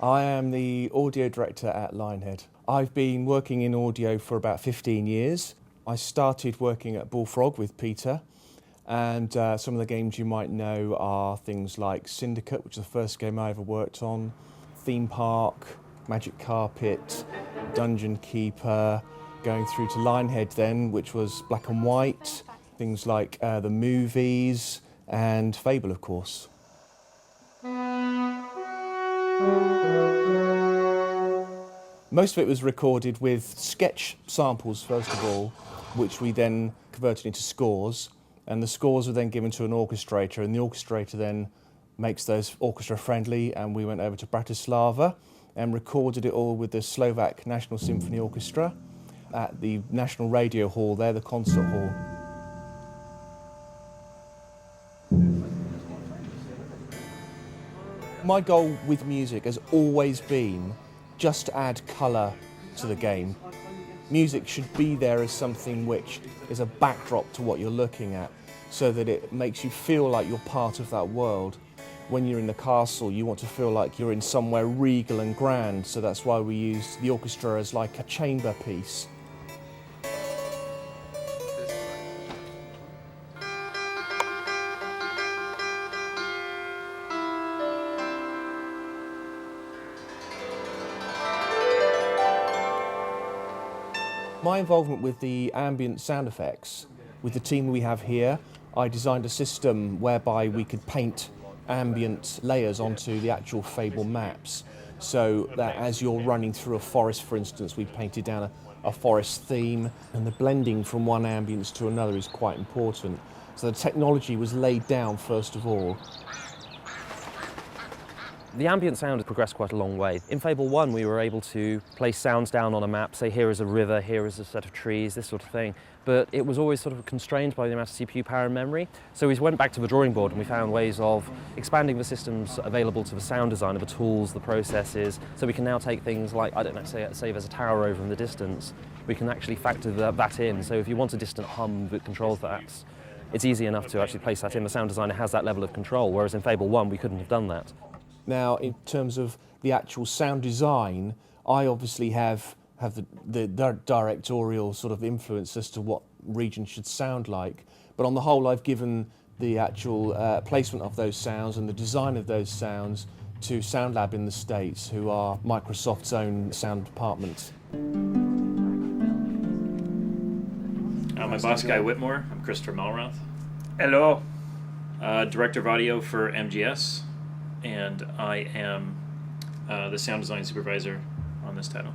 I am the audio director at Lionhead. I've been working in audio for about 15 years. I started working at Bullfrog with Peter, and some of the games you might know are things like Syndicate, which is the first game I ever worked on, Theme Park, Magic Carpet, Dungeon Keeper, going through to Lionhead then, which was black and white, things like the movies, and Fable, of course. Most of it was recorded with sketch samples, first of all, which we then converted into scores, and the scores were then given to an orchestrator, and the orchestrator then makes those orchestra friendly, and we went over to Bratislava and recorded it all with the Slovak National Symphony Orchestra at the National Radio Hall there, the concert hall. My goal with music has always been just to add colour to the game. Music should be there as something which is a backdrop to what you're looking at, so that it makes you feel like you're part of that world. When you're in the castle, you want to feel like you're in somewhere regal and grand, so that's why we used the orchestra as like a chamber piece. My involvement with the ambient sound effects, with the team we have here, I designed a system whereby we could paint ambient layers onto the actual Fable maps, so that as you're running through a forest, for instance, we painted down a forest theme, and the blending from one ambience to another is quite important. So the technology was laid down first of all. The ambient sound has progressed quite a long way. In Fable 1 we were able to place sounds down on a map, say here is a river, here is a set of trees, this sort of thing, but it was always sort of constrained by the amount of CPU power and memory. So we went back to the drawing board and we found ways of expanding the systems available to the sound designer, the tools, the processes, so we can now take things like, I don't know, say there's a tower over in the distance, we can actually factor that in. So if you want a distant hum that controls that, it's easy enough to actually place that in. The sound designer has that level of control, whereas in Fable 1 we couldn't have done that. Now, in terms of the actual sound design, I obviously have the directorial sort of influence as to what region should sound like, but on the whole I've given the actual placement of those sounds and the design of those sounds to Sound Lab in the States, who are Microsoft's own sound department. My boss, Guy Whitmore. I'm Christopher Malroth. Hello. Director of audio for MGS, and I am the sound design supervisor on this title.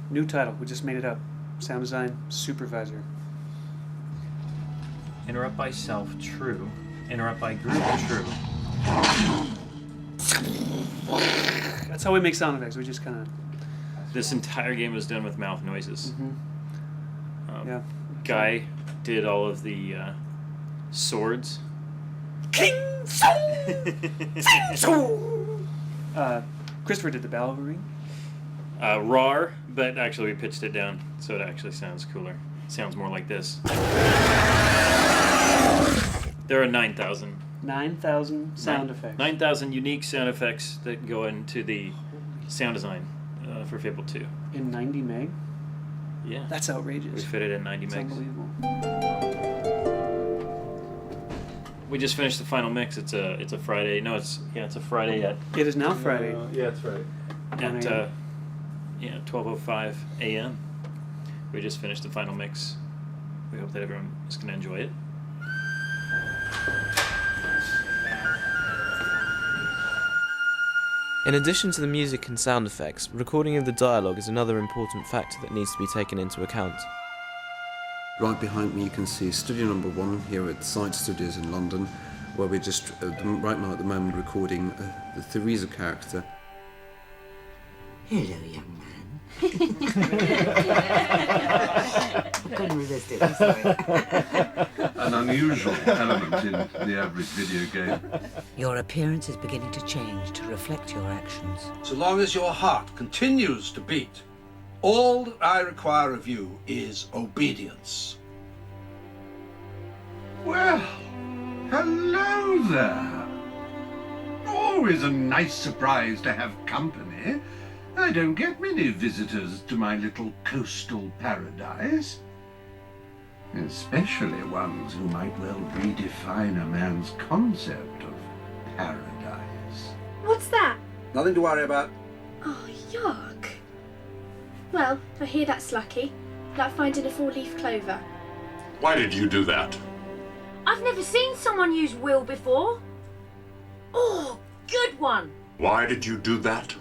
New title, we just made it up. Sound design supervisor. Interrupt by self, true. Interrupt by group, true. That's how we make sound effects, we just kind of... This entire game was done with mouth noises. Mm-hmm. Yeah. Guy did all of the swords. King Christopher did the bell ring. RAR, but actually we pitched it down so it actually sounds cooler. It sounds more like this. There are 9,000. 9,000 sound effects. 9,000 unique sound effects that go into the sound design for Fable 2. In 90 meg? Yeah. That's outrageous. We fit it in 90 It's megs. unbelievable. We just finished the final mix. It's a Friday. No, it's a Friday at... It is now Friday. Yeah, that's right. At 12:05 a.m. We just finished the final mix. We hope that everyone is going to enjoy it. In addition to the music and sound effects, recording of the dialogue is another important factor that needs to be taken into account. Right behind me you can see studio number 1 here at Side Studios in London, where we're just right now at the moment recording the Theresa character. Hello, young man. I couldn't resist it, I'm sorry. An unusual element in the average video game. Your appearance is beginning to change to reflect your actions. So long as your heart continues to beat, all that I require of you is obedience. Well, hello there. Always a nice surprise to have company. I don't get many visitors to my little coastal paradise. Especially ones who might well redefine a man's concept of paradise. What's that? Nothing to worry about. Oh, yuck. Well, I hear that's lucky. Like finding a 4-leaf clover. Why did you do that? I've never seen someone use will before. Oh, good one. Why did you do that?